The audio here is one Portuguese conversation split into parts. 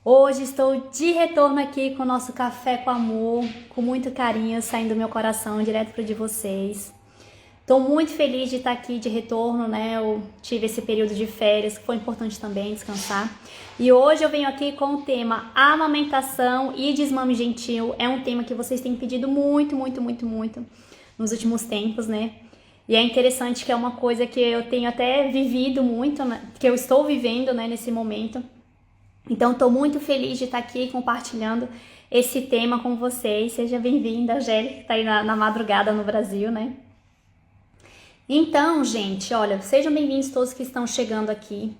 Hoje estou de retorno aqui com o nosso Café com Amor, com muito carinho, saindo do meu coração, direto para o de vocês. Estou muito feliz de estar aqui de retorno, né? Eu tive esse período de férias, que foi importante também descansar. E hoje eu venho aqui com o tema amamentação e desmame gentil. É um tema que vocês têm pedido muito nos últimos tempos, né? E é interessante que é uma coisa que eu tenho até vivido muito, né? Que eu estou vivendo, né, nesse momento. Então, estou muito feliz de estar aqui compartilhando esse tema com vocês. Seja bem-vinda, Angélica, que está aí na madrugada no Brasil, né? Então, gente, olha, sejam bem-vindos todos que estão chegando aqui.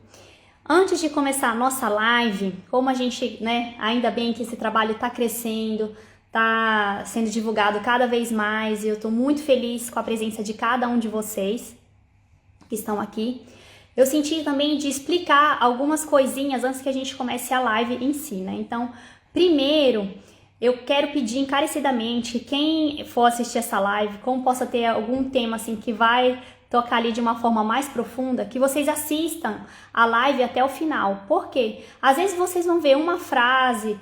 Antes de começar a nossa live, como a gente, né, ainda bem que esse trabalho está crescendo, está sendo divulgado cada vez mais, e eu estou muito feliz com a presença de cada um de vocês que estão aqui. Eu senti também de explicar algumas coisinhas antes que a gente comece a live em si, né? Então, primeiro, eu quero pedir encarecidamente, quem for assistir essa live, como possa ter algum tema assim que vai tocar ali de uma forma mais profunda, que vocês assistam a live até o final. Por quê? Às vezes vocês vão ver uma frase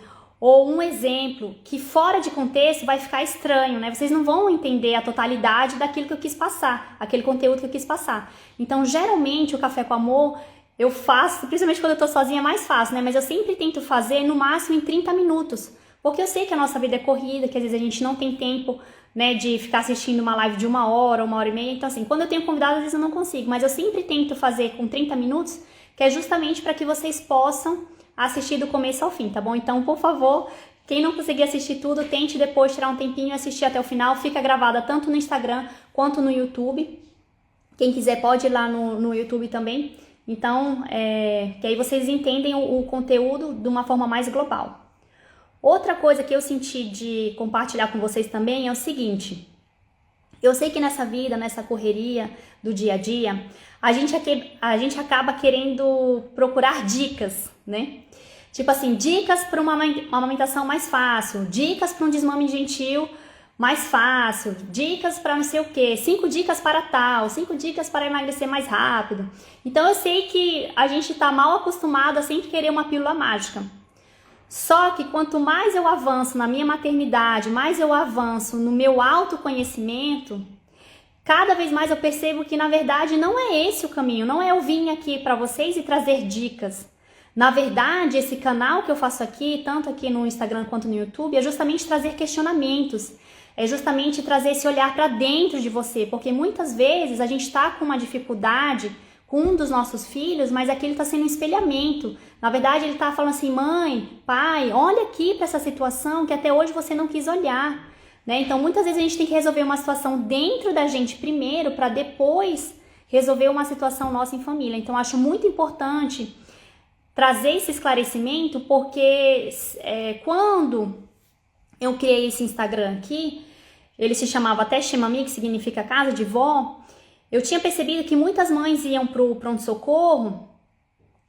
ou um exemplo que fora de contexto vai ficar estranho, né? Vocês não vão entender a totalidade daquilo que eu quis passar, aquele conteúdo que eu quis passar. Então, geralmente, o Café com Amor eu faço, principalmente quando eu tô sozinha é mais fácil, né? Mas eu sempre tento fazer no máximo em 30 minutos, porque eu sei que a nossa vida é corrida, que às vezes a gente não tem tempo, né, de ficar assistindo uma live de 1 hora e meia. Então, assim, quando eu tenho convidado, às vezes eu não consigo, mas eu sempre tento fazer com 30 minutos, que é justamente para que vocês possam assistir do começo ao fim, tá bom? Então, por favor, quem não conseguir assistir tudo, tente depois tirar um tempinho e assistir até o final. Fica gravada tanto no Instagram quanto no YouTube. Quem quiser pode ir lá no YouTube também. Então, que aí vocês entendem o conteúdo de uma forma mais global. Outra coisa que eu senti de compartilhar com vocês também é o seguinte. Eu sei que nessa vida, nessa correria do dia a dia, a gente acaba querendo procurar dicas, né? Tipo assim, dicas para uma amamentação mais fácil, dicas para um desmame gentil mais fácil, dicas para não sei o que, 5 dicas para tal, 5 dicas para emagrecer mais rápido. Então eu sei que a gente tá mal acostumado a sempre querer uma pílula mágica. Só que quanto mais eu avanço na minha maternidade, mais eu avanço no meu autoconhecimento, cada vez mais eu percebo que na verdade não é esse o caminho, não é eu vir aqui para vocês e trazer dicas. Na verdade, esse canal que eu faço aqui, tanto aqui no Instagram quanto no YouTube, é justamente trazer questionamentos, é justamente trazer esse olhar para dentro de você, porque muitas vezes a gente está com uma dificuldade com um dos nossos filhos, mas aquilo está sendo um espelhamento. Na verdade, ele está falando assim, mãe, pai, olha aqui para essa situação que até hoje você não quis olhar, né? Então, muitas vezes a gente tem que resolver uma situação dentro da gente primeiro, para depois resolver uma situação nossa em família. Então, acho muito importante trazer esse esclarecimento, porque quando eu criei esse Instagram aqui, ele se chamava Teste Mami, que significa casa de vó, eu tinha percebido que muitas mães iam pro pronto-socorro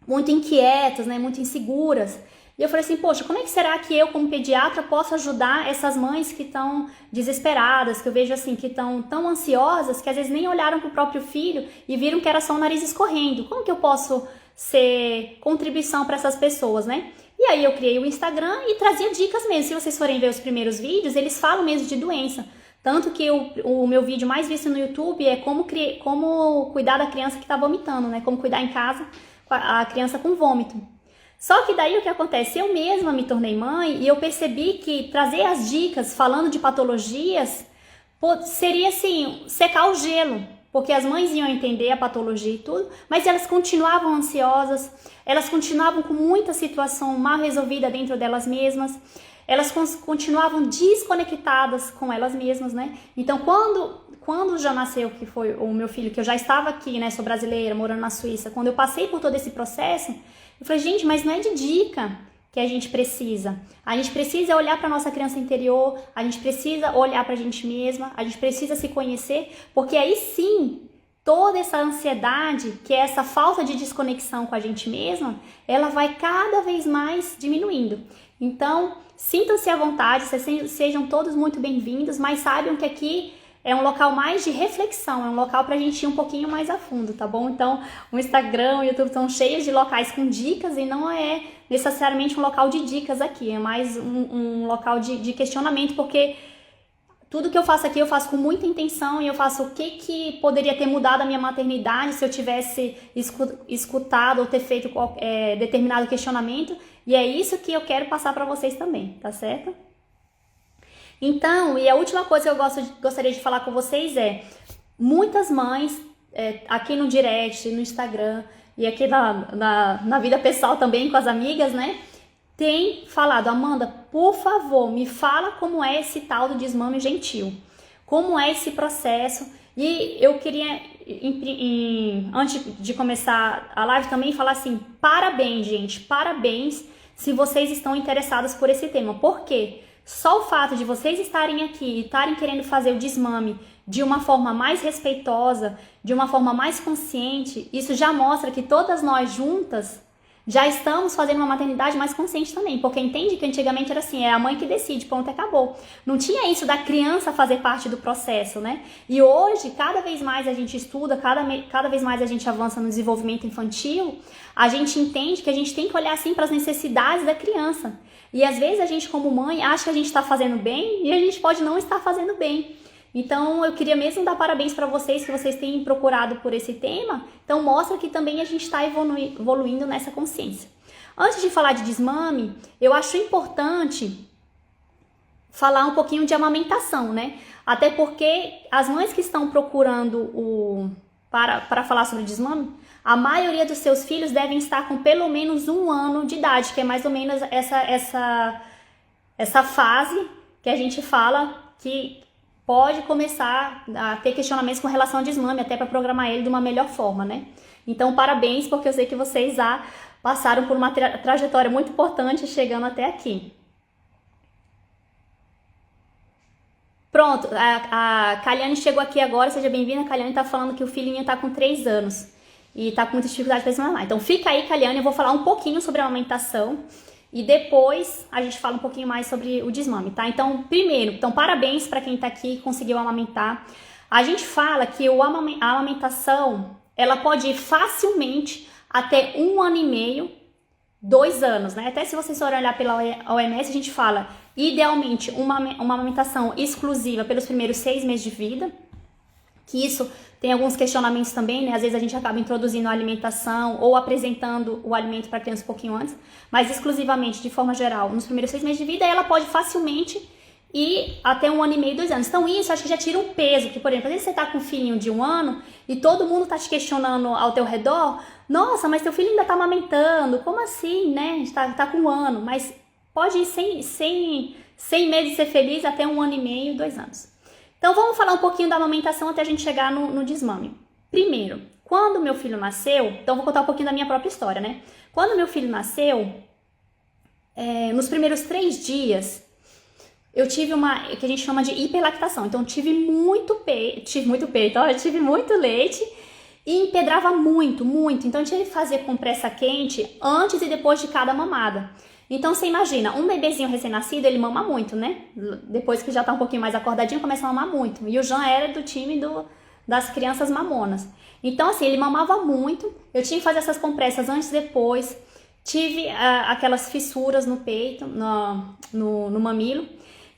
muito inquietas, né, muito inseguras. E eu falei assim, poxa, como é que será que eu, como pediatra, posso ajudar essas mães que estão desesperadas, que eu vejo assim, que estão tão ansiosas, que às vezes nem olharam pro próprio filho e viram que era só o nariz escorrendo. Como que eu posso ser contribuição para essas pessoas, né? E aí eu criei o Instagram e trazia dicas mesmo. Se vocês forem ver os primeiros vídeos, eles falam mesmo de doença. Tanto que o meu vídeo mais visto no YouTube é como cuidar da criança que está vomitando, né? Como cuidar em casa a criança com vômito. Só que daí o que acontece? Eu mesma me tornei mãe e eu percebi que trazer as dicas falando de patologias seria assim, secar o gelo. Porque as mães iam entender a patologia e tudo, mas elas continuavam ansiosas, elas continuavam com muita situação mal resolvida dentro delas mesmas, elas continuavam desconectadas com elas mesmas, né? Então, quando já nasceu, que foi o meu filho, que eu já estava aqui, né, sou brasileira, morando na Suíça, quando eu passei por todo esse processo, eu falei, gente, mas não é de dica que a gente precisa. A gente precisa olhar para nossa criança interior, a gente precisa olhar para a gente mesma, a gente precisa se conhecer, porque aí sim, toda essa ansiedade, que é essa falta de desconexão com a gente mesma, ela vai cada vez mais diminuindo. Então, sintam-se à vontade, sejam todos muito bem-vindos, mas saibam que aqui é um local mais de reflexão, é um local pra gente ir um pouquinho mais a fundo, tá bom? Então, o Instagram, o YouTube estão cheios de locais com dicas e não é necessariamente um local de dicas aqui, é mais um local de questionamento, porque tudo que eu faço aqui eu faço com muita intenção e eu faço o que poderia ter mudado a minha maternidade se eu tivesse escutado ou ter feito determinado questionamento, e é isso que eu quero passar pra vocês também, tá certo? Então, e a última coisa que eu gostaria de falar com vocês muitas mães, aqui no direct, no Instagram e aqui na vida pessoal também com as amigas, né, tem falado: Amanda, por favor, me fala como é esse tal do desmame gentil, como é esse processo. E eu queria, antes de começar a live também, falar assim: parabéns, gente, parabéns se vocês estão interessados por esse tema. Por quê? Só o fato de vocês estarem aqui e estarem querendo fazer o desmame de uma forma mais respeitosa, de uma forma mais consciente, isso já mostra que todas nós juntas já estamos fazendo uma maternidade mais consciente também, porque entende que antigamente era assim, é a mãe que decide, ponto, acabou. Não tinha isso da criança fazer parte do processo, né? E hoje, cada vez mais a gente estuda, cada vez mais a gente avança no desenvolvimento infantil, a gente entende que a gente tem que olhar assim para as necessidades da criança. E às vezes a gente, como mãe, acha que a gente está fazendo bem e a gente pode não estar fazendo bem. Então, eu queria mesmo dar parabéns para vocês, que vocês têm procurado por esse tema. Então, mostra que também a gente está evoluindo nessa consciência. Antes de falar de desmame, eu acho importante falar um pouquinho de amamentação, né? Até porque as mães que estão procurando para falar sobre desmame, a maioria dos seus filhos devem estar com pelo menos 1 ano de idade, que é mais ou menos essa fase que a gente fala que pode começar a ter questionamentos com relação ao desmame, até para programar ele de uma melhor forma, né? Então, parabéns, porque eu sei que vocês já passaram por uma trajetória muito importante chegando até aqui. Pronto, a Kaliane chegou aqui agora, seja bem-vinda. A Kaliane tá falando que o filhinho tá com 3 anos e tá com muita dificuldade para desmamar. Então fica aí, Kaliane, eu vou falar um pouquinho sobre a amamentação e depois a gente fala um pouquinho mais sobre o desmame, tá? Então, primeiro, parabéns para quem tá aqui e conseguiu amamentar. A gente fala que a amamentação, ela pode ir facilmente até 1 ano e meio, 2 anos, né? Até se vocês forem olhar pela OMS, a gente fala, idealmente, uma amamentação exclusiva pelos primeiros 6 meses de vida, que isso tem alguns questionamentos também, né? Às vezes a gente acaba introduzindo a alimentação ou apresentando o alimento para a criança um pouquinho antes, mas exclusivamente, de forma geral, nos primeiros 6 meses de vida, ela pode facilmente ir até 1 ano e meio, 2 anos. Então isso, acho que já tira um peso, que, por exemplo, às vezes você tá com um filhinho de 1 ano e todo mundo tá te questionando ao teu redor: nossa, mas teu filho ainda tá amamentando, como assim, né? Tá com 1 ano, mas pode ir sem medo de ser feliz até 1 ano e meio, 2 anos. Então vamos falar um pouquinho da amamentação até a gente chegar no desmame. Primeiro, quando meu filho nasceu, então vou contar um pouquinho da minha própria história, né? Quando meu filho nasceu, nos primeiros 3 dias, eu tive que a gente chama de hiperlactação. Então, tive muito leite e empedrava muito. Então, eu tinha que fazer compressa quente antes e depois de cada mamada. Então, você imagina, um bebezinho recém-nascido, ele mama muito, né? Depois que já tá um pouquinho mais acordadinho, começa a mamar muito. E o Jean era do time das crianças mamonas. Então, assim, ele mamava muito. Eu tinha que fazer essas compressas antes e depois. Tive aquelas fissuras no peito, no mamilo.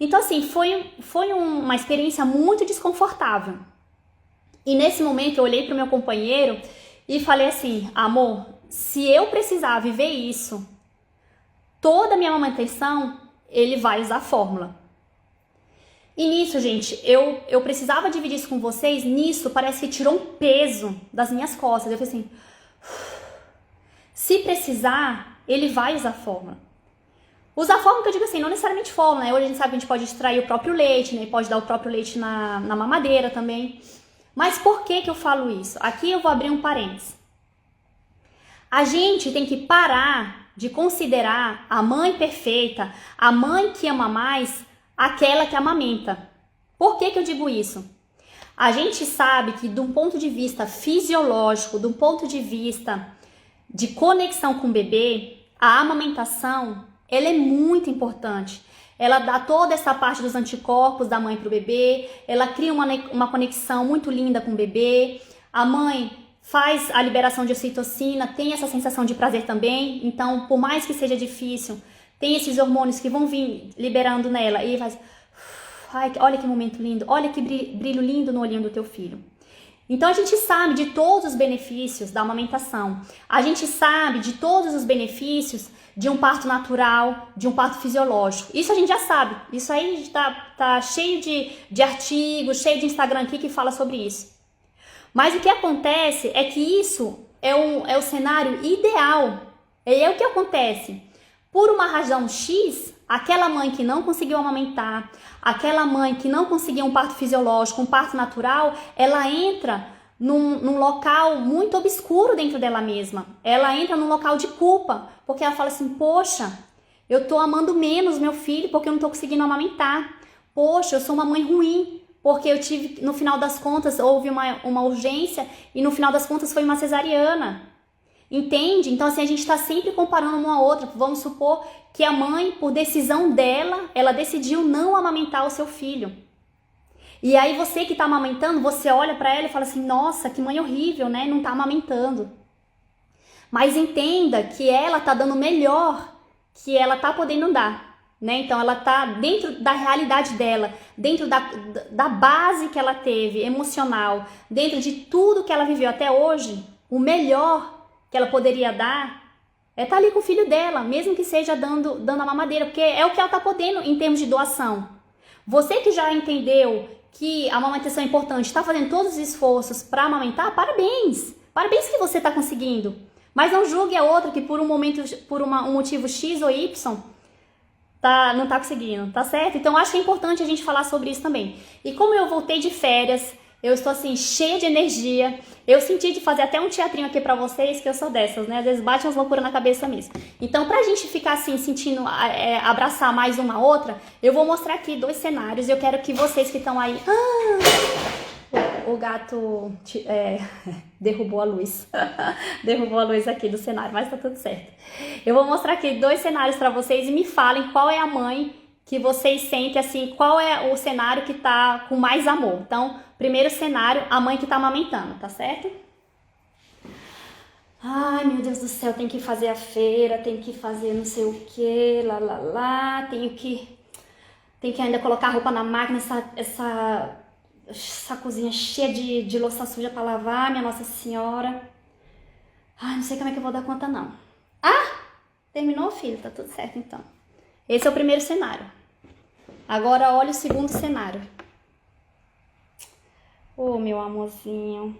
Então, assim, foi uma experiência muito desconfortável. E nesse momento eu olhei pro meu companheiro e falei assim: amor, se eu precisar viver isso, toda a minha amamentação, ele vai usar a fórmula. E nisso, gente, eu precisava dividir isso com vocês. Nisso, parece que tirou um peso das minhas costas. Eu falei assim: se precisar, ele vai usar a fórmula. Usar a fórmula que eu digo assim, não necessariamente fórmula, né? Hoje a gente sabe que a gente pode extrair o próprio leite, né? Pode dar o próprio leite na mamadeira também. Mas por que eu falo isso? Aqui eu vou abrir um parênteses. A gente tem que parar de considerar a mãe perfeita, a mãe que ama mais, aquela que amamenta. Por que eu digo isso? A gente sabe que, de um ponto de vista fisiológico, de um ponto de vista de conexão com o bebê, a amamentação, ela é muito importante. ela dá toda essa parte dos anticorpos da mãe para o bebê, ela cria uma conexão muito linda com o bebê, a mãe faz a liberação de ocitocina, tem essa sensação de prazer também, então por mais que seja difícil, tem esses hormônios que vão vir liberando nela e faz, ai, olha que momento lindo, olha que brilho lindo no olhinho do teu filho. Então a gente sabe de todos os benefícios da amamentação, a gente sabe de todos os benefícios de um parto natural, de um parto fisiológico. Isso a gente já sabe, isso aí tá cheio de artigos, cheio de Instagram aqui que fala sobre isso. Mas o que acontece é que isso é o cenário ideal. E é o que acontece. Por uma razão X, aquela mãe que não conseguiu amamentar, aquela mãe que não conseguiu um parto fisiológico, um parto natural, ela entra num local muito obscuro dentro dela mesma. Ela entra num local de culpa, porque ela fala assim, poxa, eu tô amando menos meu filho porque eu não tô conseguindo amamentar. Poxa, eu sou uma mãe ruim, porque eu tive, no final das contas, houve uma urgência e no final das contas foi uma cesariana. Entende? Então assim, a gente está sempre comparando uma a outra. Vamos supor que a mãe, por decisão dela, ela decidiu não amamentar o seu filho. E aí você que está amamentando, você olha para ela e fala assim, nossa, que mãe horrível, né? Não está amamentando. Mas entenda que ela está dando o melhor que ela está podendo dar. Né? Então ela tá dentro da realidade dela, dentro da base que ela teve, emocional, dentro de tudo que ela viveu até hoje, o melhor que ela poderia dar é estar ali com o filho dela, mesmo que seja dando a mamadeira, porque é o que ela tá podendo em termos de doação. Você que já entendeu que a amamentação é importante, está fazendo todos os esforços para amamentar, parabéns! Parabéns que você está conseguindo. Mas não julgue a outra que por um motivo X ou Y não tá conseguindo, tá certo? Então acho que é importante a gente falar sobre isso também. E como eu voltei de férias, eu estou assim cheia de energia, eu senti de fazer até um teatrinho aqui pra vocês, que eu sou dessas, né? Às vezes bate umas loucuras na cabeça mesmo. Então pra gente ficar assim, sentindo, abraçar mais uma a outra, eu vou mostrar aqui 2 cenários e eu quero que vocês que estão aí... O gato derrubou a luz. Derrubou a luz aqui do cenário, mas tá tudo certo. Eu vou mostrar aqui 2 cenários pra vocês e me falem qual é a mãe que vocês sentem, assim, qual é o cenário que tá com mais amor. Então, primeiro cenário, a mãe que tá amamentando, tá certo? Ai, meu Deus do céu, tem que fazer a feira, tem que fazer não sei o que, tem que ainda colocar a roupa na máquina, essa cozinha cheia de louça suja pra lavar, minha Nossa Senhora. Ai, não sei como é que eu vou dar conta, não. Ah! Terminou, filho? Tá tudo certo, então. Esse é o primeiro cenário. Agora, olha o segundo cenário. Ô, meu amorzinho.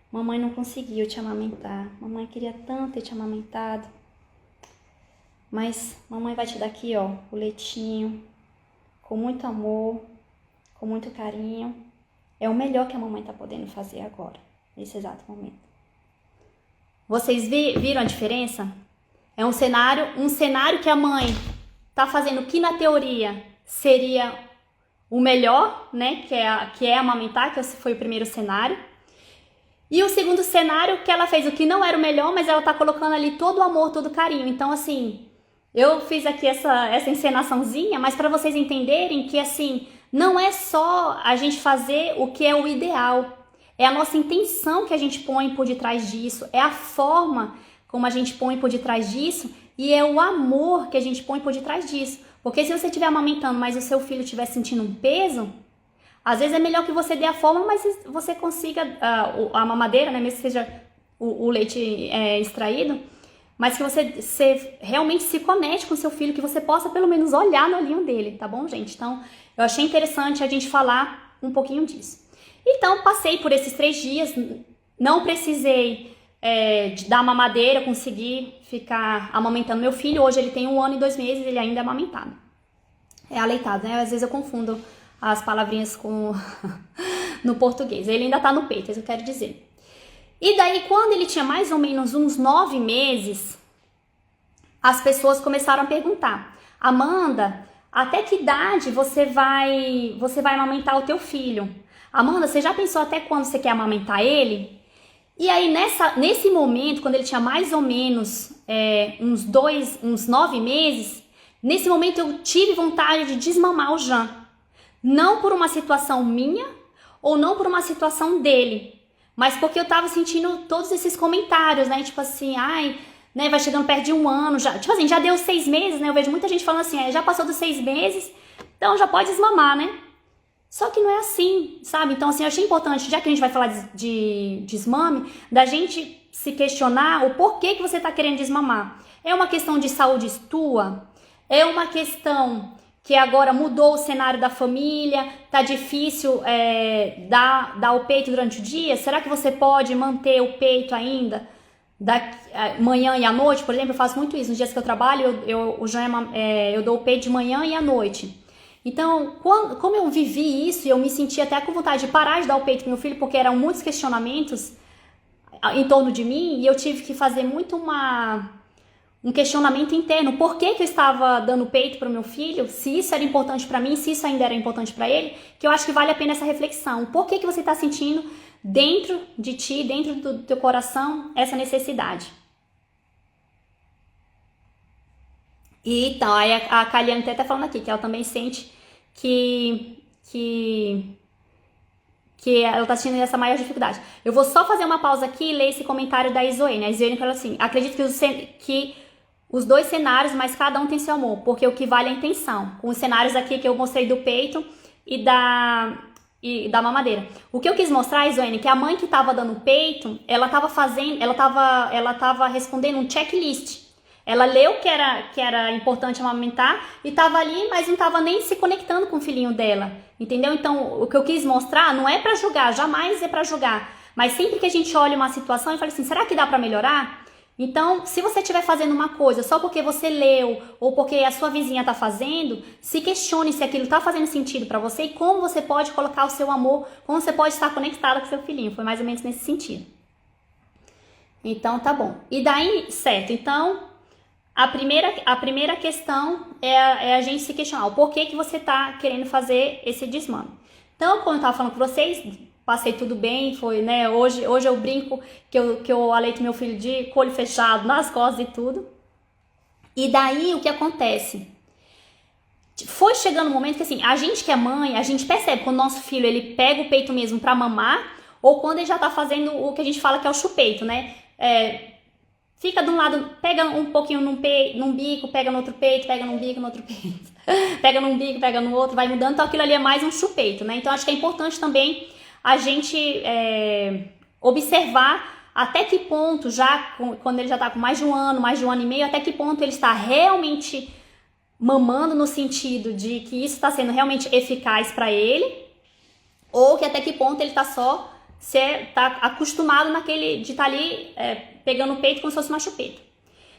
Mamãe não conseguiu te amamentar. Mamãe queria tanto ter te amamentado. Mas mamãe vai te dar aqui, ó, o leitinho. Com muito amor. Com muito carinho. É o melhor que a mamãe tá podendo fazer agora, nesse exato momento. Vocês viram a diferença? É um cenário que a mãe tá fazendo que na teoria seria o melhor, né? Que é amamentar, que foi o primeiro cenário. E o segundo cenário que ela fez o que não era o melhor, mas ela tá colocando ali todo o amor, todo o carinho. Então, assim, eu fiz aqui essa encenaçãozinha, mas para vocês entenderem que, assim, não é só a gente fazer o que é o ideal, é a nossa intenção que a gente põe por detrás disso, é a forma como a gente põe por detrás disso e é o amor que a gente põe por detrás disso. Porque se você estiver amamentando, mas o seu filho estiver sentindo um peso, às vezes é melhor que você dê a forma, mas você consiga a mamadeira, né, mesmo que seja o leite extraído, mas que você realmente se conecte com o seu filho, que você possa pelo menos olhar no olhinho dele, tá bom, gente? Então, eu achei interessante a gente falar um pouquinho disso. Então, passei por esses 3 dias, não precisei dar mamadeira, consegui ficar amamentando meu filho. Hoje ele tem 1 ano e 2 meses, ele ainda é amamentado. É aleitado, né? Às vezes eu confundo as palavrinhas no português. Ele ainda tá no peito, isso eu quero dizer. E daí, quando ele tinha mais ou menos uns 9 meses, as pessoas começaram a perguntar: Amanda, até que idade você vai amamentar o teu filho? Amanda, você já pensou até quando você quer amamentar ele? E aí, nesse momento, quando ele tinha mais ou menos uns 9 meses, Nesse momento eu tive vontade de desmamar o Jean. Não por uma situação minha ou não por uma situação dele, mas porque eu tava sentindo todos esses comentários, né? Tipo assim, ai, né, vai chegando perto de 1 ano, já, tipo assim, já deu 6 meses, né? Eu vejo muita gente falando assim, já passou dos 6 meses, então já pode desmamar, né? Só que não é assim, sabe? Então, assim, eu achei importante, já que a gente vai falar de desmame, da gente se questionar o porquê que você tá querendo desmamar. É uma questão de saúde tua? É uma questão que agora mudou o cenário da família, tá difícil dar o peito durante o dia? Será que você pode manter o peito ainda da manhã e à noite? Por exemplo, eu faço muito isso. Nos dias que eu trabalho, eu dou o peito de manhã e à noite. Então, como eu vivi isso e eu me senti até com vontade de parar de dar o peito pro meu filho, porque eram muitos questionamentos em torno de mim, e eu tive que fazer muito um questionamento interno. Por que eu estava dando peito para o meu filho? Se isso era importante para mim, se isso ainda era importante para ele, que eu acho que vale a pena essa reflexão. Por que você está sentindo dentro de ti, dentro do teu coração, essa necessidade? E então, aí a Kaliane até tá falando aqui que ela também sente que ela tá sentindo essa maior dificuldade. Eu vou só fazer uma pausa aqui e ler esse comentário da Isoene. A Isoene falou assim: acredito que os dois cenários, mas cada um tem seu amor, porque o que vale é a intenção. Com os cenários aqui que eu mostrei do peito e da mamadeira. O que eu quis mostrar, Isoene, que a mãe que tava dando peito, ela tava respondendo um checklist. Ela leu que era importante amamentar e tava ali, mas não tava nem se conectando com o filhinho dela, entendeu? Então, o que eu quis mostrar não é pra julgar, jamais é pra julgar, mas sempre que a gente olha uma situação e fala assim, será que dá pra melhorar? Então, se você estiver fazendo uma coisa só porque você leu ou porque a sua vizinha tá fazendo, se questione se aquilo tá fazendo sentido pra você e como você pode colocar o seu amor, como você pode estar conectada com seu filhinho. Foi mais ou menos nesse sentido. Então, tá bom. E daí, certo, então... A primeira questão é a gente se questionar o porquê que você tá querendo fazer esse desmame. Então, como eu tava falando com vocês, passei tudo bem, foi, né? Hoje eu brinco que eu aleito meu filho de olho fechado, nas costas e tudo. E daí, o que acontece? Foi chegando um momento que, assim, a gente que é mãe, a gente percebe quando o nosso filho, ele pega o peito mesmo pra mamar, ou quando ele já tá fazendo o que a gente fala que é o chupeito, né? Fica de um lado, pega um pouquinho num bico, pega no outro peito, pega num bico, no outro peito. Pega num bico, pega no outro, vai mudando. Então aquilo ali é mais um chupeito, né? Então acho que é importante também a gente observar até que ponto, quando ele já tá com mais de um ano e meio, até que ponto ele está realmente mamando no sentido de que isso está sendo realmente eficaz para ele, ou que até que ponto ele tá só... Você tá acostumado de estar ali pegando o peito como se fosse uma chupeta.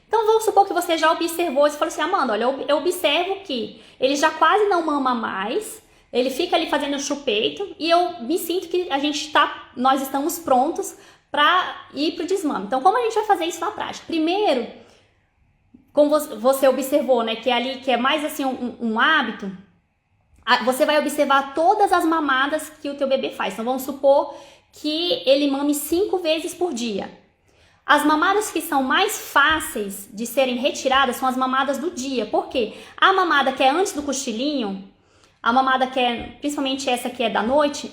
Então vamos supor que você já observou e falou assim, Amanda, olha, eu observo que ele já quase não mama mais, ele fica ali fazendo o chupeito e eu me sinto que nós estamos prontos para ir pro desmame. Então como a gente vai fazer isso na prática? Primeiro, como você observou, né, que é mais assim um hábito, você vai observar todas as mamadas que o teu bebê faz. Então vamos supor que ele mame 5 vezes por dia. As mamadas que são mais fáceis de serem retiradas são as mamadas do dia. Por quê? A mamada que é antes do cochilinho, a mamada que principalmente essa que é da noite,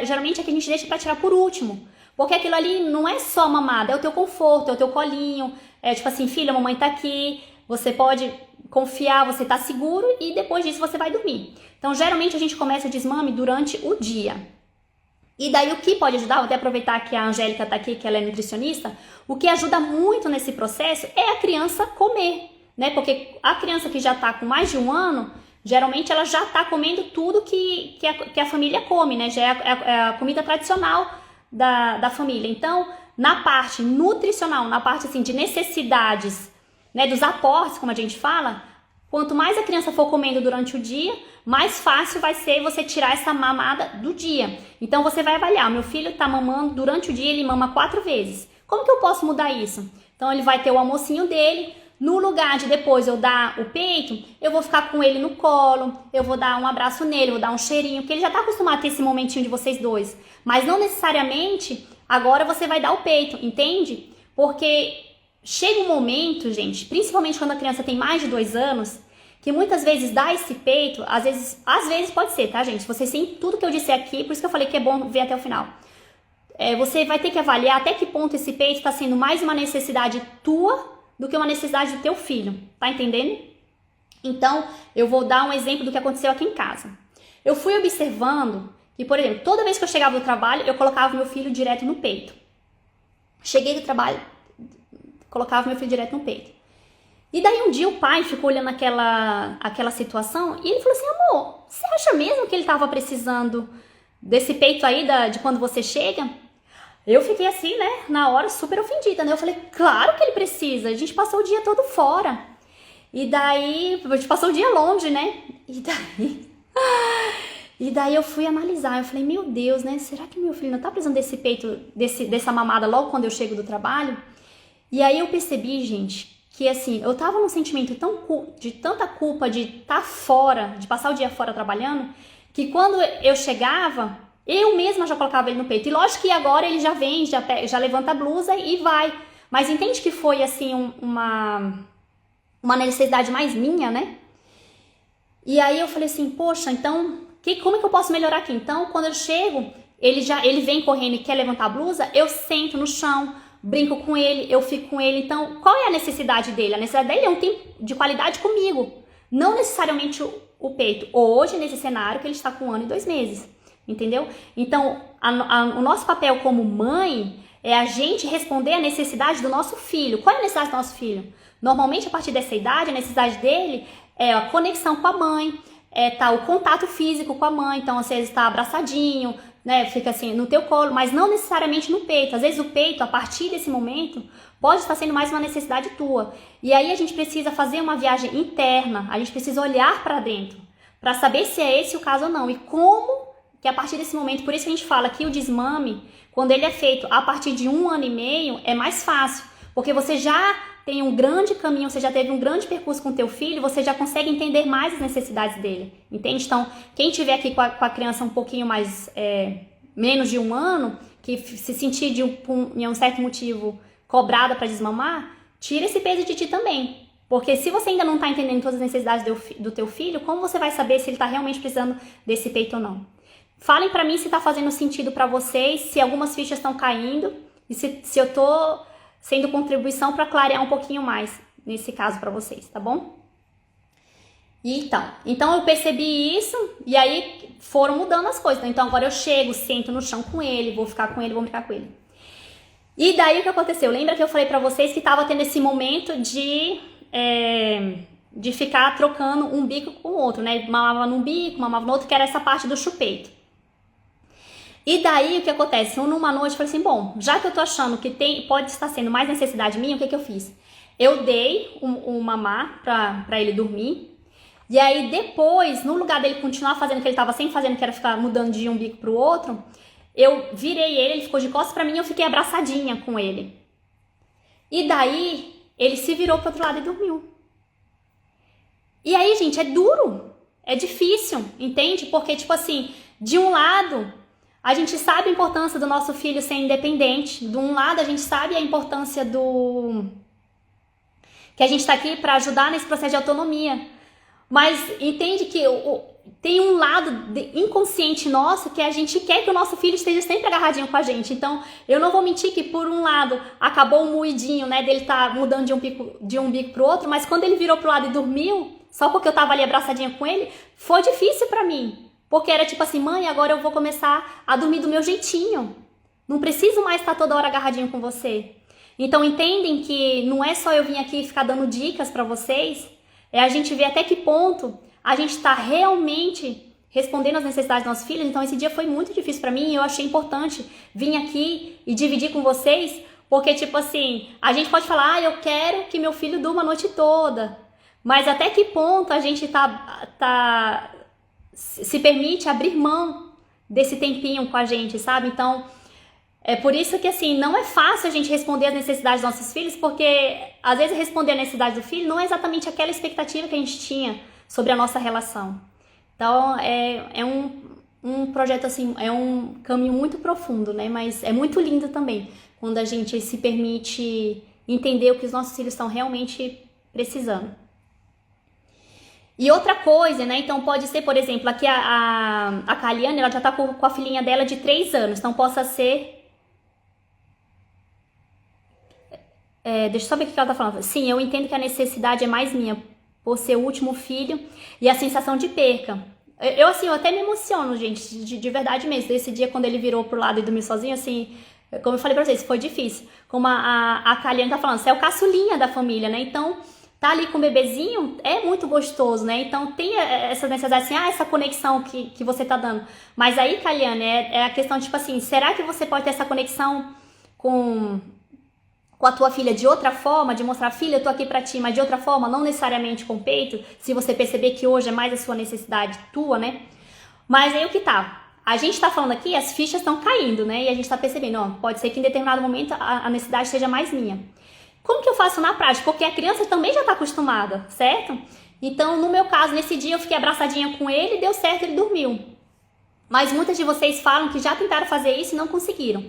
geralmente a que a gente deixa para tirar por último. Porque aquilo ali não é só mamada, é o teu conforto, é o teu colinho, é tipo assim, filha, a mamãe tá aqui, você pode confiar, você tá seguro e depois disso você vai dormir. Então, geralmente a gente começa o desmame durante o dia. E daí o que pode ajudar, vou até aproveitar que a Angélica tá aqui, que ela é nutricionista, o que ajuda muito nesse processo é a criança comer, né? Porque a criança que já tá com mais de um ano, geralmente ela já tá comendo tudo que a família come, né? Já é a comida tradicional da família. Então, na parte nutricional, na parte assim de necessidades, né, dos aportes, como a gente fala, quanto mais a criança for comendo durante o dia, mais fácil vai ser você tirar essa mamada do dia. Então você vai avaliar, meu filho tá mamando durante o dia, ele mama 4 vezes. Como que eu posso mudar isso? Então ele vai ter o almocinho dele, no lugar de depois eu dar o peito, eu vou ficar com ele no colo, eu vou dar um abraço nele, vou dar um cheirinho, porque ele já tá acostumado a ter esse momentinho de vocês dois. Mas não necessariamente agora você vai dar o peito, entende? Porque chega um momento, gente, principalmente quando a criança tem mais de 2 anos, que muitas vezes dá esse peito, às vezes pode ser, tá, gente? Você sim, tudo que eu disse aqui, por isso que eu falei que é bom ver até o final. Você vai ter que avaliar até que ponto esse peito está sendo mais uma necessidade tua do que uma necessidade do teu filho, tá entendendo? Então, eu vou dar um exemplo do que aconteceu aqui em casa. Eu fui observando que, por exemplo, toda vez que eu chegava do trabalho, eu colocava meu filho direto no peito. Cheguei do trabalho, colocava meu filho direto no peito. E daí um dia o pai ficou olhando aquela situação e ele falou assim, amor, você acha mesmo que ele estava precisando desse peito aí de quando você chega? Eu fiquei assim, né, na hora super ofendida, né? Eu falei, claro que ele precisa, a gente passou o dia todo fora. E daí, a gente passou o dia longe, né? E daí eu fui analisar, eu falei, meu Deus, né? Será que meu filho não tá precisando desse peito, dessa mamada logo quando eu chego do trabalho? E aí eu percebi, gente, que assim, eu tava num sentimento de tanta culpa de estar fora, de passar o dia fora trabalhando, que quando eu chegava, eu mesma já colocava ele no peito. E lógico que agora ele já vem, já levanta a blusa e vai. Mas entende que foi assim uma necessidade mais minha, né? E aí eu falei assim, poxa, então, como é que eu posso melhorar aqui? Então, quando eu chego, ele vem correndo e quer levantar a blusa, eu sento no chão, brinco com ele, eu fico com ele. Então, qual é a necessidade dele? A necessidade dele é um tempo de qualidade comigo, não necessariamente o peito. Hoje, nesse cenário, que ele está com 1 ano e 2 meses, entendeu? Então, o nosso papel como mãe é a gente responder à necessidade do nosso filho. Qual é a necessidade do nosso filho? Normalmente, a partir dessa idade, a necessidade dele é a conexão com a mãe, o contato físico com a mãe. Então, às vezes, está abraçadinho, né, fica assim no teu colo, mas não necessariamente no peito. Às vezes, o peito, a partir desse momento, pode estar sendo mais uma necessidade tua. E aí, a gente precisa fazer uma viagem interna, a gente precisa olhar para dentro, para saber se é esse o caso ou não. E como que a partir desse momento, por isso que a gente fala que o desmame, quando ele é feito a partir de 1 ano e meio, é mais fácil, porque você já tem um grande caminho, você já teve um grande percurso com o teu filho, você já consegue entender mais as necessidades dele, entende? Então, quem tiver aqui com a criança um pouquinho mais, menos de 1 ano, que se sentir de um certo motivo cobrada para desmamar, tira esse peso de ti também. Porque se você ainda não está entendendo todas as necessidades do teu filho, como você vai saber se ele está realmente precisando desse peito ou não? Falem para mim se está fazendo sentido para vocês, se algumas fichas estão caindo e se eu tô sendo contribuição para clarear um pouquinho mais nesse caso para vocês, tá bom? Então eu percebi isso e aí foram mudando as coisas. Então agora eu chego, sento no chão com ele, vou ficar com ele, vou brincar com ele. E daí o que aconteceu? Lembra que eu falei para vocês que tava tendo esse momento de ficar trocando um bico com o outro, né? Mamava num bico, mamava no outro, que era essa parte do chupeito. E daí o que acontece? Numa noite eu falei assim, bom, já que eu tô achando que pode estar sendo mais necessidade minha, o que eu fiz? Eu dei um mamar pra ele dormir. E aí depois, no lugar dele continuar fazendo o que ele tava sempre fazendo, que era ficar mudando de um bico pro outro, eu virei ele ficou de costas pra mim e eu fiquei abraçadinha com ele. E daí ele se virou pro outro lado e dormiu. E aí, gente, é duro, é difícil, entende? Porque, tipo assim, de um lado, a gente sabe a importância do nosso filho ser independente. De um lado, a gente sabe a importância que a gente está aqui para ajudar nesse processo de autonomia. Mas entende que tem um lado inconsciente nosso que a gente quer que o nosso filho esteja sempre agarradinho com a gente. Então, eu não vou mentir que, por um lado, acabou o moidinho, né, dele tá mudando de um bico pro outro, mas quando ele virou pro lado e dormiu, só porque eu tava ali abraçadinha com ele, foi difícil para mim. Porque era tipo assim, mãe, agora eu vou começar a dormir do meu jeitinho. Não preciso mais estar toda hora agarradinho com você. Então entendem que não é só eu vir aqui ficar dando dicas para vocês, é a gente ver até que ponto a gente está realmente respondendo às necessidades dos nossos filhos. Então esse dia foi muito difícil para mim e eu achei importante vir aqui e dividir com vocês, porque tipo assim, a gente pode falar, eu quero que meu filho durma a noite toda, mas até que ponto a gente se permite abrir mão desse tempinho com a gente, sabe? Então, é por isso que, assim, não é fácil a gente responder às necessidades dos nossos filhos, porque, às vezes, responder a necessidade do filho não é exatamente aquela expectativa que a gente tinha sobre a nossa relação. Então, é um projeto, assim, é um caminho muito profundo, né? Mas é muito lindo também, quando a gente se permite entender o que os nossos filhos estão realmente precisando. E outra coisa, né? Então pode ser, por exemplo, aqui a Kaliane, ela já tá com a filhinha dela de 3 anos. Então possa ser. Deixa eu só ver o que ela tá falando. Sim, eu entendo que a necessidade é mais minha, por ser o último filho e a sensação de perca. Eu até me emociono, gente, de verdade mesmo. Esse dia, quando ele virou pro lado e dormiu sozinho, assim, como eu falei pra vocês, foi difícil. Como a Kaliane tá falando, você é o caçulinha da família, né? Então, tá ali com o bebezinho é muito gostoso, né? Então, tem essa necessidade, assim, essa conexão que você tá dando. Mas aí, Kaliane, é a questão, tipo assim, será que você pode ter essa conexão com a tua filha de outra forma, de mostrar, filha, eu tô aqui pra ti, mas de outra forma, não necessariamente com o peito, se você perceber que hoje é mais a sua necessidade tua, né? Mas aí o que tá? A gente tá falando aqui, as fichas estão caindo, né? E a gente tá percebendo, ó, pode ser que em determinado momento a necessidade seja mais minha. Como que eu faço na prática? Porque a criança também já tá acostumada, certo? Então, no meu caso, nesse dia eu fiquei abraçadinha com ele, deu certo, ele dormiu. Mas muitas de vocês falam que já tentaram fazer isso e não conseguiram.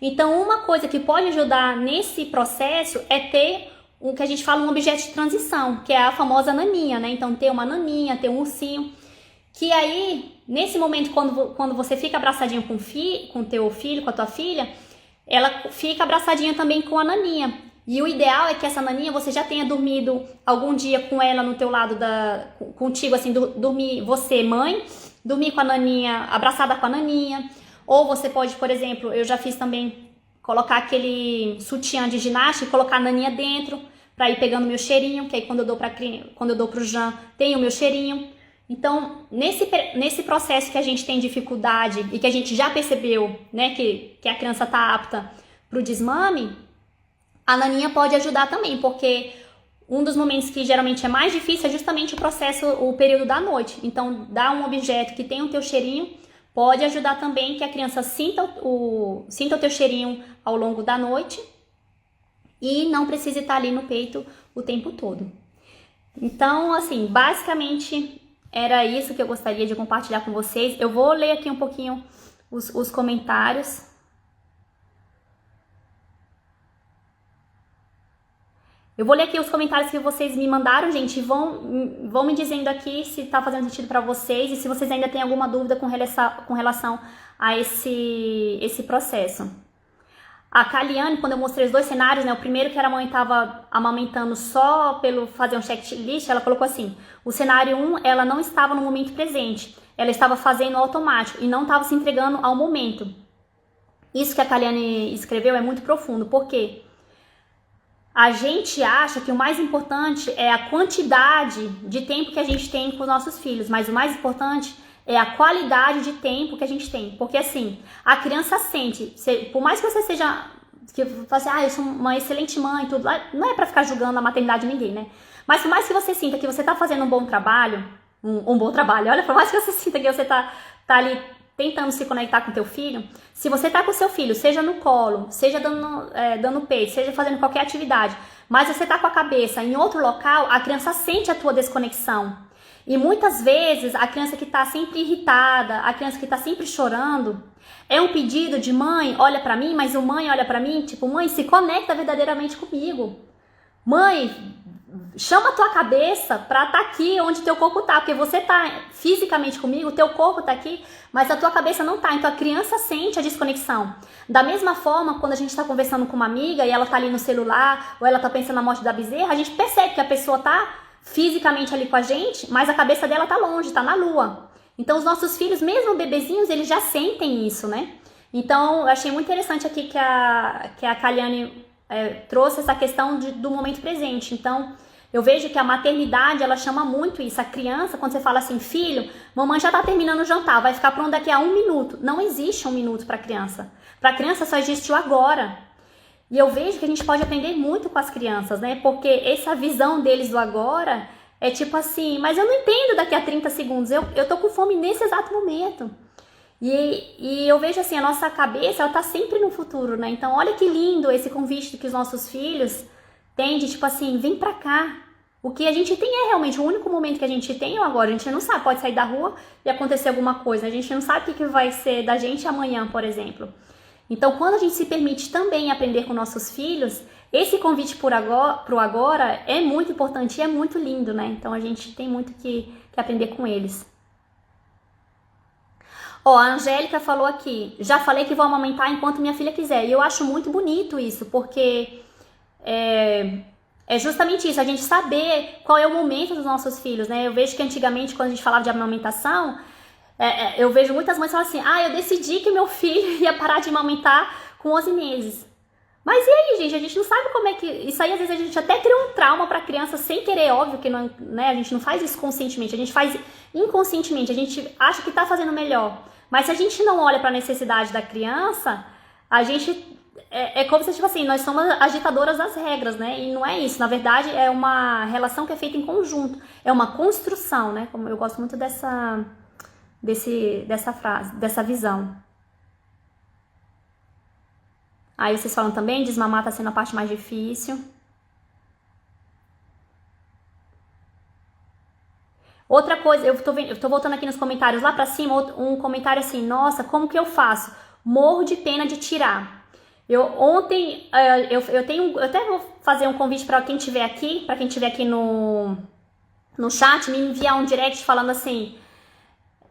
Então, uma coisa que pode ajudar nesse processo é ter o que a gente fala um objeto de transição, que é a famosa naninha, né? Então, ter uma naninha, ter um ursinho, que aí, nesse momento, quando você fica abraçadinho com teu filho, com a tua filha, ela fica abraçadinha também com a naninha. E o ideal é que essa naninha você já tenha dormido algum dia com ela no teu lado, contigo, assim, dormir você, mãe, dormir com a naninha, abraçada com a naninha. Ou você pode, por exemplo, eu já fiz também, colocar aquele sutiã de ginástica e colocar a naninha dentro, pra ir pegando meu cheirinho, que aí quando eu dou pro Jean, tem o meu cheirinho. Então, nesse processo que a gente tem dificuldade e que a gente já percebeu, né, que a criança tá apta pro desmame, a naninha pode ajudar também, porque um dos momentos que geralmente é mais difícil é justamente o período da noite. Então, dar um objeto que tenha o teu cheirinho pode ajudar também que a criança sinta o teu cheirinho ao longo da noite e não precise estar ali no peito o tempo todo. Então, assim, basicamente era isso que eu gostaria de compartilhar com vocês. Eu vou ler aqui um pouquinho os comentários. Eu vou ler aqui os comentários que vocês me mandaram, gente, e vão me dizendo aqui se tá fazendo sentido para vocês e se vocês ainda têm alguma dúvida com relação a esse processo. A Kaliane, quando eu mostrei os dois cenários, né, o primeiro que era a mãe estava amamentando só pelo fazer um checklist, ela colocou assim, o cenário 1, ela não estava no momento presente, ela estava fazendo automático e não estava se entregando ao momento. Isso que a Kaliane escreveu é muito profundo, por quê? A gente acha que o mais importante é a quantidade de tempo que a gente tem com os nossos filhos, mas o mais importante é a qualidade de tempo que a gente tem. Porque assim, a criança sente, por mais que você seja, que você fale assim, eu sou uma excelente mãe e tudo, não é pra ficar julgando a maternidade de ninguém, né? Mas por mais que você sinta que você tá fazendo um bom trabalho, um bom trabalho, olha, por mais que você sinta que você tá ali tentando se conectar com teu filho, se você tá com seu filho, seja no colo, seja dando peito, seja fazendo qualquer atividade, mas você tá com a cabeça em outro local, a criança sente a tua desconexão. E muitas vezes a criança que tá sempre irritada, a criança que tá sempre chorando, é um pedido de mãe, olha pra mim, mas o mãe olha pra mim, tipo, mãe, se conecta verdadeiramente comigo. Mãe, chama a tua cabeça pra estar aqui onde teu corpo tá, porque você tá fisicamente comigo, teu corpo tá aqui, mas a tua cabeça não tá, então a criança sente a desconexão. Da mesma forma, quando a gente tá conversando com uma amiga e ela tá ali no celular, ou ela tá pensando na morte da bezerra, a gente percebe que a pessoa tá fisicamente ali com a gente, mas a cabeça dela tá longe, tá na lua. Então os nossos filhos, mesmo bebezinhos, eles já sentem isso, né? Então eu achei muito interessante aqui que a Kaliane trouxe essa questão do momento presente. Então eu vejo que a maternidade, ela chama muito isso. A criança, quando você fala assim, filho, mamãe já tá terminando o jantar, vai ficar pronto daqui a 1 minuto. Não existe 1 minuto pra criança. Pra criança só existe o agora. E eu vejo que a gente pode aprender muito com as crianças, né? Porque essa visão deles do agora é tipo assim, mas eu não entendo daqui a 30 segundos, eu tô com fome nesse exato momento. E eu vejo assim, a nossa cabeça, ela tá sempre no futuro, né? Então olha que lindo esse convite que os nossos filhos têm de tipo assim, vem pra cá. O que a gente tem é realmente o único momento que a gente tem é o agora. A gente não sabe, pode sair da rua e acontecer alguma coisa. A gente não sabe o que vai ser da gente amanhã, por exemplo. Então, quando a gente se permite também aprender com nossos filhos, esse convite pro agora é muito importante e é muito lindo, né? Então a gente tem muito que aprender com eles. Ó, a Angélica falou aqui, já falei que vou amamentar enquanto minha filha quiser. E eu acho muito bonito isso, porque é justamente isso, a gente saber qual é o momento dos nossos filhos, né? Eu vejo que antigamente, quando a gente falava de amamentação, eu vejo muitas mães falando assim, eu decidi que meu filho ia parar de amamentar com 11 meses. Mas e aí, gente? A gente não sabe como é que... Isso aí, às vezes, a gente até cria um trauma pra criança sem querer, óbvio que não, né? A gente não faz isso conscientemente, a gente faz inconscientemente, a gente acha que tá fazendo melhor. Mas se a gente não olha pra necessidade da criança, a gente... É como se, tipo assim, nós somos as ditadoras das regras, né? E não é isso. Na verdade, é uma relação que é feita em conjunto. É uma construção, né? Como eu gosto muito dessa frase, dessa visão. Aí vocês falam também, desmamar tá sendo a parte mais difícil. Outra coisa, eu tô voltando aqui nos comentários lá pra cima, um comentário assim, nossa, como que eu faço? Morro de pena de tirar. Ontem, eu até vou fazer um convite para quem estiver aqui no chat, me enviar um direct falando assim,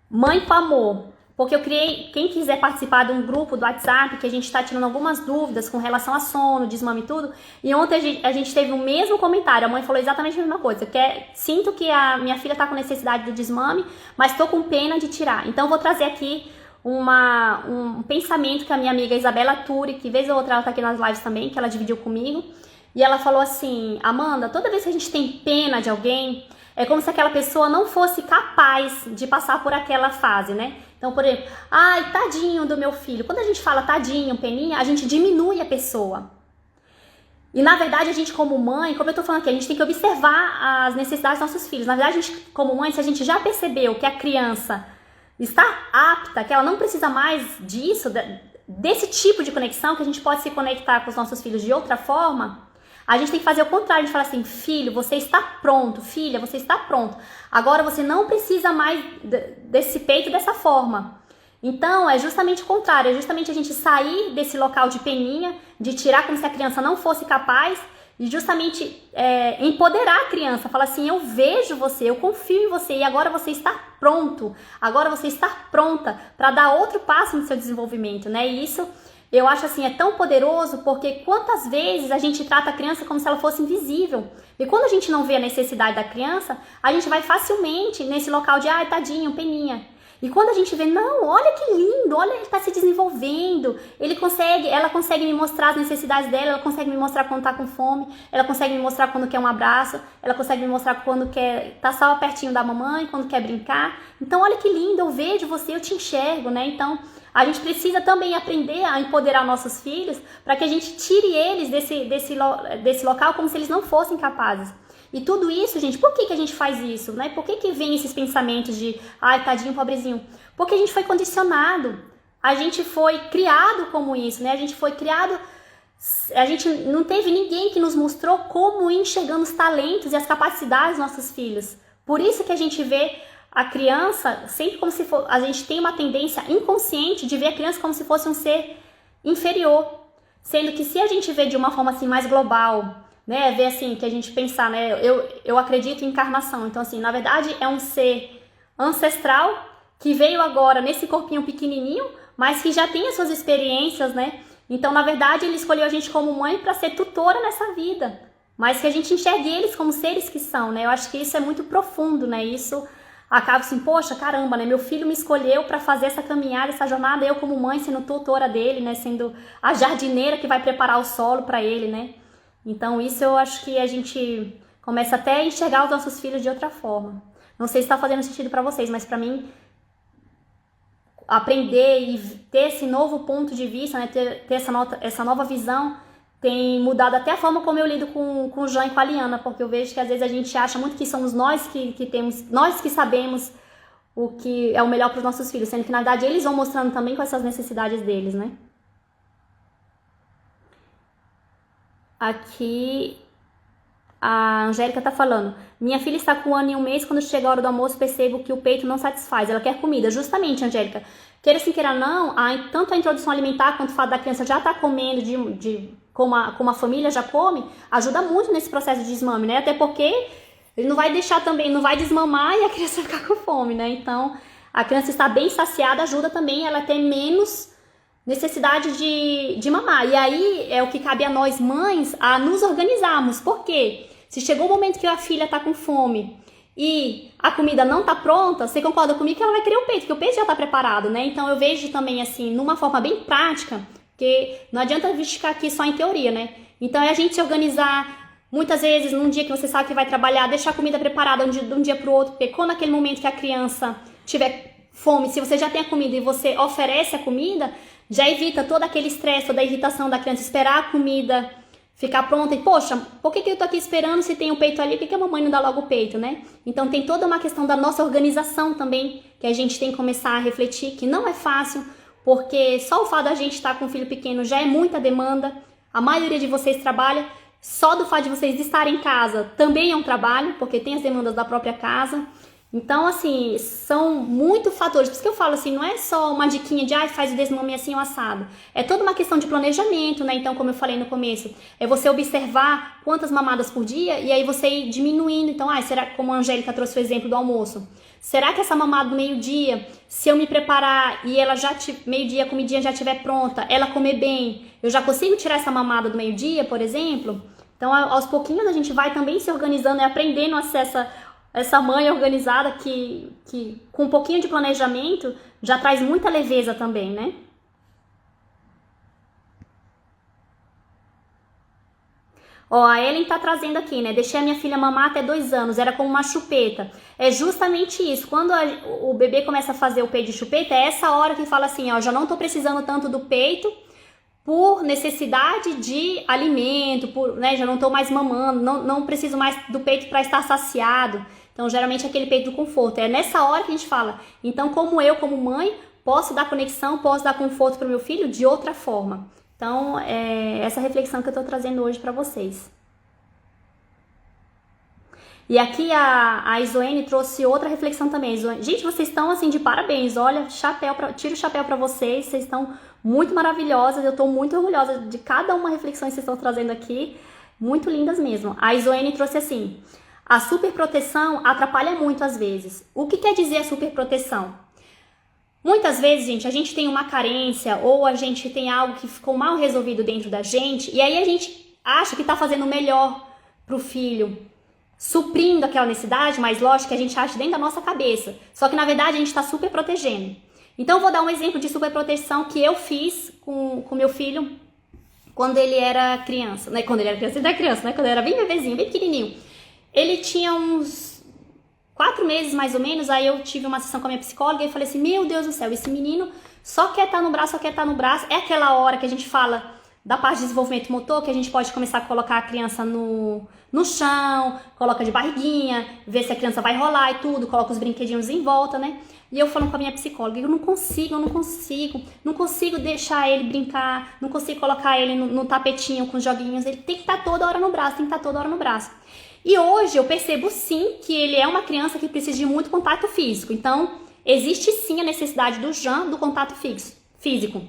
mãe com amor. Porque eu criei, quem quiser participar de um grupo do WhatsApp, que a gente está tirando algumas dúvidas com relação a sono, desmame e tudo. E ontem a gente teve o mesmo comentário, a mãe falou exatamente a mesma coisa. Sinto que a minha filha está com necessidade do desmame, mas estou com pena de tirar. Então vou trazer aqui um pensamento que a minha amiga Isabela Turi, que vez ou outra ela tá aqui nas lives também, que ela dividiu comigo, e ela falou assim, Amanda, toda vez que a gente tem pena de alguém, é como se aquela pessoa não fosse capaz de passar por aquela fase, né? Então, por exemplo, tadinho do meu filho. Quando a gente fala tadinho, peninha, a gente diminui a pessoa. E na verdade, a gente como mãe, como eu tô falando aqui, a gente tem que observar as necessidades dos nossos filhos. Na verdade, a gente como mãe, se a gente já percebeu que a criança está apta, que ela não precisa mais disso, desse tipo de conexão, que a gente pode se conectar com os nossos filhos de outra forma, a gente tem que fazer o contrário, a gente fala assim, filho, você está pronto, filha, você está pronto. Agora você não precisa mais desse peito dessa forma. Então, é justamente o contrário, é justamente a gente sair desse local de peninha, de tirar como se a criança não fosse capaz, e justamente empoderar a criança, falar assim, eu vejo você, eu confio em você e agora você está pronto, agora você está pronta para dar outro passo no seu desenvolvimento, né? E isso eu acho assim, é tão poderoso porque quantas vezes a gente trata a criança como se ela fosse invisível. E quando a gente não vê a necessidade da criança, a gente vai facilmente nesse local de, tadinho, peninha. E quando a gente vê, não, olha que lindo, olha, ele está se desenvolvendo, ela consegue me mostrar as necessidades dela, ela consegue me mostrar quando está com fome, ela consegue me mostrar quando quer um abraço, ela consegue me mostrar quando quer estar só pertinho da mamãe, quando quer brincar. Então, olha que lindo, eu vejo você, eu te enxergo, né? Então, a gente precisa também aprender a empoderar nossos filhos para que a gente tire eles desse local como se eles não fossem capazes. E tudo isso, gente, por que a gente faz isso, né? Por que vem esses pensamentos de, tadinho, pobrezinho? Porque a gente foi condicionado, a gente foi criado como isso, né? A gente não teve ninguém que nos mostrou como ir enxergando os talentos e as capacidades dos nossos filhos. Por isso que a gente vê a criança sempre como se fosse, a gente tem uma tendência inconsciente de ver a criança como se fosse um ser inferior. Sendo que se a gente vê de uma forma assim mais global, né, ver assim, que a gente pensar, né, eu acredito em encarnação, então assim, na verdade é um ser ancestral que veio agora nesse corpinho pequenininho, mas que já tem as suas experiências, né, então na verdade ele escolheu a gente como mãe para ser tutora nessa vida, mas que a gente enxergue eles como seres que são, né, eu acho que isso é muito profundo, né, isso acaba assim, poxa, caramba, né, meu filho me escolheu para fazer essa caminhada, essa jornada, eu como mãe sendo tutora dele, né, sendo a jardineira que vai preparar o solo para ele, né. Então isso eu acho que a gente começa até a enxergar os nossos filhos de outra forma. Não sei se está fazendo sentido para vocês, mas para mim aprender e ter esse novo ponto de vista, né, ter essa nova visão tem mudado até a forma como eu lido com o João e com a Liana, porque eu vejo que às vezes a gente acha muito que somos nós que temos, nós que sabemos o que é o melhor para os nossos filhos, sendo que na verdade eles vão mostrando também com essas necessidades deles, né? Aqui a Angélica tá falando, minha filha está com 1 ano e 1 mês, quando chega a hora do almoço percebo que o peito não satisfaz, ela quer comida. Justamente, Angélica, queira sim, queira não, tanto a introdução alimentar quanto o fato da criança já estar comendo como a família já come, ajuda muito nesse processo de desmame, né? Até porque ele não vai deixar também, não vai desmamar e a criança ficar com fome, né? Então, a criança estar bem saciada ajuda também ela a ter menos necessidade de mamar. E aí é o que cabe a nós mães a nos organizarmos. Por quê? Se chegou o momento que a filha tá com fome e a comida não tá pronta, você concorda comigo que ela vai querer o peito, porque o peito já tá preparado, né? Então eu vejo também assim, numa forma bem prática, porque não adianta a gente ficar aqui só em teoria, né? Então é a gente se organizar, muitas vezes num dia que você sabe que vai trabalhar, deixar a comida preparada de um dia pro outro, porque quando aquele momento que a criança tiver fome, se você já tem a comida e você oferece a comida, já evita todo aquele estresse, toda a irritação da criança esperar a comida ficar pronta e, poxa, por que eu tô aqui esperando se tem o peito ali? Por que a mamãe não dá logo o peito, né? Então tem toda uma questão da nossa organização também, que a gente tem que começar a refletir, que não é fácil, porque só o fato da gente estar com um filho pequeno já é muita demanda, a maioria de vocês trabalha, só do fato de vocês estarem em casa também é um trabalho, porque tem as demandas da própria casa. Então, assim, são muitos fatores. Por isso que eu falo assim, não é só uma diquinha de faz o desmame assim ou assado. É toda uma questão de planejamento, né? Então, como eu falei no começo, é você observar quantas mamadas por dia e aí você ir diminuindo. Então, será, como a Angélica trouxe o exemplo do almoço, será que essa mamada do meio-dia, se eu me preparar e ela já, meio-dia a comidinha já estiver pronta, ela comer bem, eu já consigo tirar essa mamada do meio-dia, por exemplo? Então, aos pouquinhos a gente vai também se organizando e aprendendo a acessar essa mãe organizada que com um pouquinho de planejamento já traz muita leveza também, né? Ó, a Ellen tá trazendo aqui, né? Deixei a minha filha mamar até 2 anos, era como uma chupeta. É justamente isso. Quando o bebê começa a fazer o peito de chupeta, é essa hora que fala assim, ó, já não tô precisando tanto do peito por necessidade de alimento, né? Já não tô mais mamando, não preciso mais do peito para estar saciado. Então, geralmente, é aquele peito do conforto. É nessa hora que a gente fala, então, como eu, como mãe, posso dar conexão, posso dar conforto para o meu filho de outra forma. Então, é essa reflexão que eu tô trazendo hoje para vocês. E aqui a Isoene trouxe outra reflexão também. Gente, vocês estão assim de parabéns. Olha, tiro o chapéu para vocês. Vocês estão muito maravilhosas. Eu tô muito orgulhosa de cada uma reflexão que vocês estão trazendo aqui. Muito lindas mesmo. A Isoene trouxe assim: a superproteção atrapalha muito às vezes. O que quer dizer a superproteção? Muitas vezes, gente, a gente tem uma carência ou a gente tem algo que ficou mal resolvido dentro da gente e aí a gente acha que tá fazendo o melhor pro filho, suprindo aquela necessidade, mas lógico que a gente acha dentro da nossa cabeça. Só que na verdade a gente está super protegendo. Então eu vou dar um exemplo de superproteção que eu fiz com meu filho quando ele era criança, né? Quando ele era criança, né? Quando ele era bem bebezinho, bem pequenininho. Ele tinha uns 4 meses mais ou menos, aí eu tive uma sessão com a minha psicóloga e falei assim, meu Deus do céu, esse menino só quer estar no braço, só quer estar no braço. É aquela hora que a gente fala da parte de desenvolvimento motor, que a gente pode começar a colocar a criança no chão, coloca de barriguinha, vê se a criança vai rolar e tudo, coloca os brinquedinhos em volta, né? E eu falando com a minha psicóloga, eu não consigo deixar ele brincar, não consigo colocar ele no tapetinho com os joguinhos, ele tem que estar toda hora no braço, E hoje eu percebo sim que ele é uma criança que precisa de muito contato físico. Então, existe sim a necessidade do contato físico.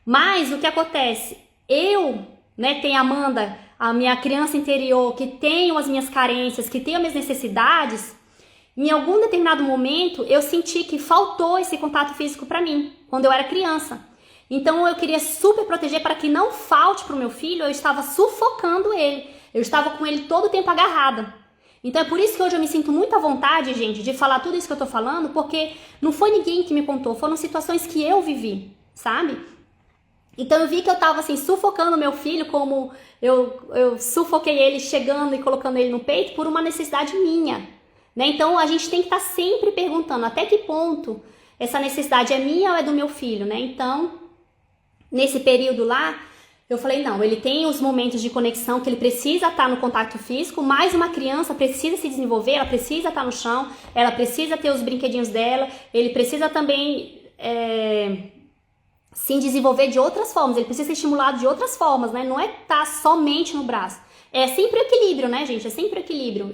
Mas o que acontece? Eu, né, tenho a Amanda, a minha criança interior, que tenho as minhas carências, que tenho as minhas necessidades. Em algum determinado momento, eu senti que faltou esse contato físico para mim, quando eu era criança. Então, eu queria super proteger para que não falte para o meu filho, eu estava sufocando ele. Eu estava com ele todo o tempo agarrada. Então é por isso que hoje eu me sinto muito à vontade, gente, de falar tudo isso que eu tô falando, porque não foi ninguém que me contou, foram situações que eu vivi, sabe? Então eu vi que eu tava assim, sufocando meu filho, como eu sufoquei ele chegando e colocando ele no peito por uma necessidade minha, né? Então a gente tem que estar sempre perguntando até que ponto essa necessidade é minha ou é do meu filho, né? Então, nesse período lá, eu falei, não, ele tem os momentos de conexão que ele precisa estar no contato físico, mas uma criança precisa se desenvolver, ela precisa estar no chão, ela precisa ter os brinquedinhos dela, ele precisa também se desenvolver de outras formas, ele precisa ser estimulado de outras formas, né? Não é estar somente no braço. É sempre o equilíbrio, né, gente? É sempre o equilíbrio.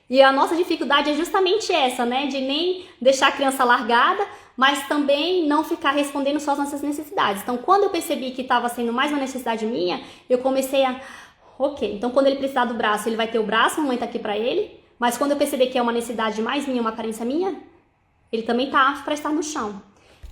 E a nossa dificuldade é justamente essa, né? De nem deixar a criança largada, mas também não ficar respondendo só as nossas necessidades. Então, quando eu percebi que estava sendo mais uma necessidade minha, eu comecei a, ok, então quando ele precisar do braço, ele vai ter o braço, a mamãe tá aqui pra ele, mas quando eu perceber que é uma necessidade mais minha, uma carência minha, ele também tá apto para estar no chão.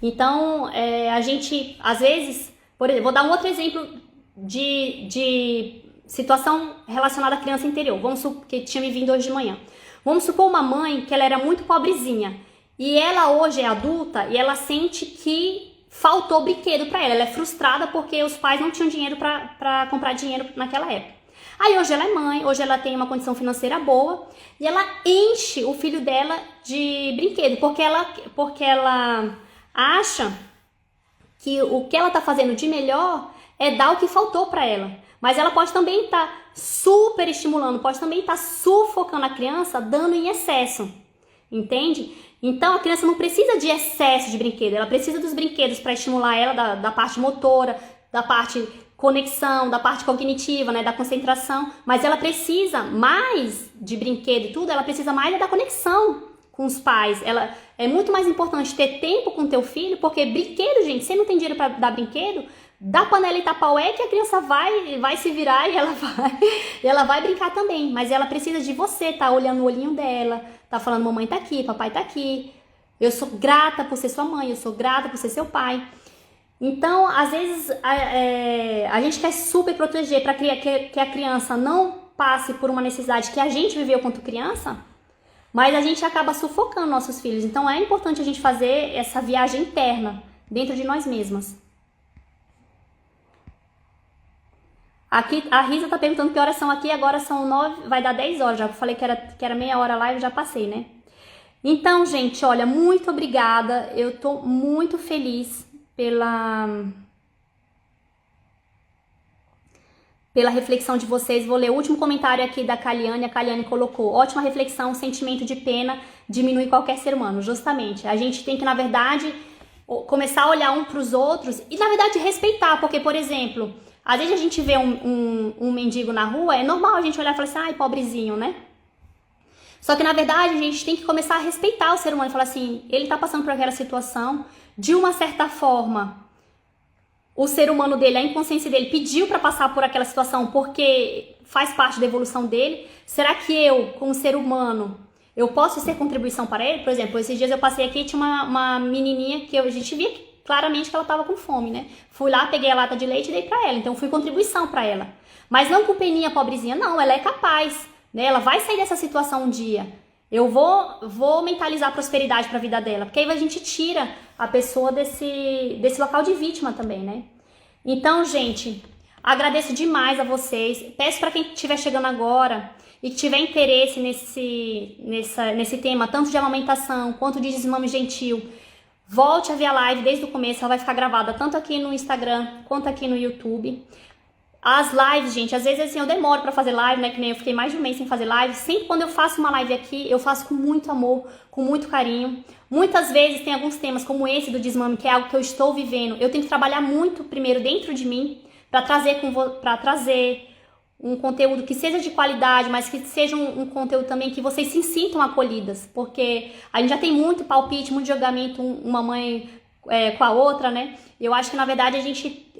Então, a gente, às vezes, por exemplo, vou dar um outro exemplo de situação relacionada à criança interior. Vamos supor que tinha me vindo hoje de manhã. Vamos supor uma mãe que ela era muito pobrezinha e ela hoje é adulta e ela sente que faltou brinquedo para ela. Ela é frustrada porque os pais não tinham dinheiro para comprar dinheiro naquela época. Aí hoje ela é mãe, hoje ela tem uma condição financeira boa e ela enche o filho dela de brinquedo porque ela acha que o que ela tá fazendo de melhor é dar o que faltou para ela. Mas ela pode também estar super estimulando, pode também estar sufocando a criança, dando em excesso. Entende? Então a criança não precisa de excesso de brinquedo, ela precisa dos brinquedos para estimular ela da parte motora, da parte conexão, da parte cognitiva, né, da concentração, mas ela precisa mais de brinquedo e tudo, ela precisa mais da conexão com os pais. Ela é muito mais importante ter tempo com teu filho, porque brinquedo, gente, você não tem dinheiro para dar brinquedo, dá panela e tapaué que a criança vai se virar e ela vai brincar também, mas ela precisa de você, tá olhando o olhinho dela, tá falando mamãe tá aqui, papai tá aqui, eu sou grata por ser sua mãe, eu sou grata por ser seu pai. Então, às vezes, a gente quer super proteger para que a criança não passe por uma necessidade que a gente viveu quanto criança, mas a gente acaba sufocando nossos filhos. Então, é importante a gente fazer essa viagem interna dentro de nós mesmas. Aqui, a Risa tá perguntando que horas são aqui, agora são 9, vai dar 10 horas, já falei que era meia hora lá e eu já passei, né? Então, gente, olha, muito obrigada, eu tô muito feliz pela reflexão de vocês. Vou ler o último comentário aqui da Kaliane. A Kaliane colocou: ótima reflexão, sentimento de pena diminui qualquer ser humano. Justamente, a gente tem que, na verdade, começar a olhar um para os outros e, na verdade, respeitar, porque, por exemplo, às vezes a gente vê um mendigo na rua, é normal a gente olhar e falar assim, ai, pobrezinho, né? Só que, na verdade, a gente tem que começar a respeitar o ser humano e falar assim, ele tá passando por aquela situação, de uma certa forma, o ser humano dele, a inconsciência dele pediu para passar por aquela situação porque faz parte da evolução dele. Será que eu, como ser humano, eu posso ser contribuição para ele? Por exemplo, esses dias eu passei aqui e tinha uma menininha que a gente via claramente que ela estava com fome, né? Fui lá, peguei a lata de leite e dei para ela. Então, fui contribuição para ela. Mas não com peninha pobrezinha, não. Ela é capaz, né? Ela vai sair dessa situação um dia. Eu vou mentalizar a prosperidade para a vida dela, porque aí a gente tira a pessoa desse local de vítima também, né? Então, gente, agradeço demais a vocês. Peço para quem estiver chegando agora e que tiver interesse nesse tema, tanto de amamentação quanto de desmame gentil, volte a ver a live desde o começo. Ela vai ficar gravada tanto aqui no Instagram quanto aqui no YouTube. As lives, gente, às vezes assim eu demoro pra fazer live, né, que nem eu fiquei mais de um mês sem fazer live. Sempre quando eu faço uma live aqui, eu faço com muito amor, com muito carinho. Muitas vezes tem alguns temas como esse do desmame, que é algo que eu estou vivendo. Eu tenho que trabalhar muito primeiro dentro de mim pra trazer um conteúdo que seja de qualidade, mas que seja um conteúdo também que vocês se sintam acolhidas. Porque a gente já tem muito palpite, muito julgamento, uma mãe com a outra, né? Eu acho que na verdade a gente...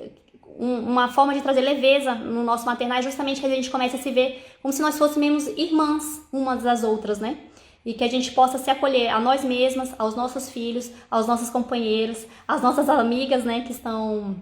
Uma forma de trazer leveza no nosso maternal é justamente que a gente comece a se ver como se nós fôssemos irmãs umas das outras, né? E que a gente possa se acolher a nós mesmas, aos nossos filhos, aos nossos companheiros, às nossas amigas, né? Que estão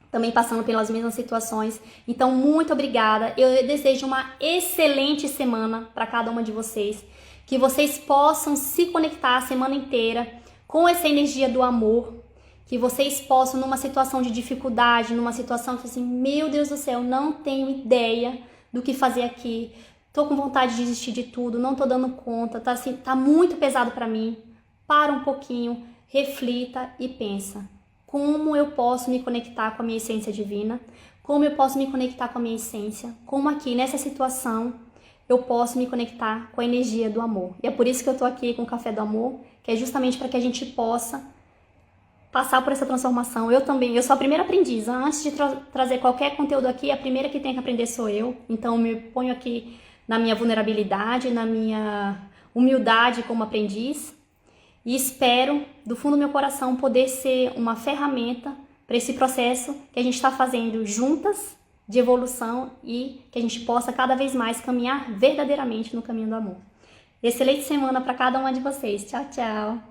também passando pelas mesmas situações. Então, muito obrigada. Eu desejo uma excelente semana para cada uma de vocês. Que vocês possam se conectar a semana inteira com essa energia do amor. Que vocês possam, numa situação de dificuldade, numa situação que assim, meu Deus do céu, não tenho ideia do que fazer aqui, tô com vontade de desistir de tudo, não tô dando conta, tá muito pesado pra mim. Para um pouquinho, reflita e pensa, como eu posso me conectar com a minha essência divina? Como eu posso me conectar com a minha essência? Como aqui, nessa situação, eu posso me conectar com a energia do amor? E é por isso que eu tô aqui com o Café do Amor, que é justamente para que a gente possa passar por essa transformação. Eu sou a primeira aprendiz. Antes de trazer qualquer conteúdo aqui, a primeira que tem que aprender sou eu. Então, eu me ponho aqui na minha vulnerabilidade, na minha humildade como aprendiz. e espero, do fundo do meu coração, poder ser uma ferramenta para esse processo que a gente está fazendo juntas de evolução e que a gente possa cada vez mais caminhar verdadeiramente no caminho do amor. Excelente semana para cada uma de vocês. Tchau, tchau!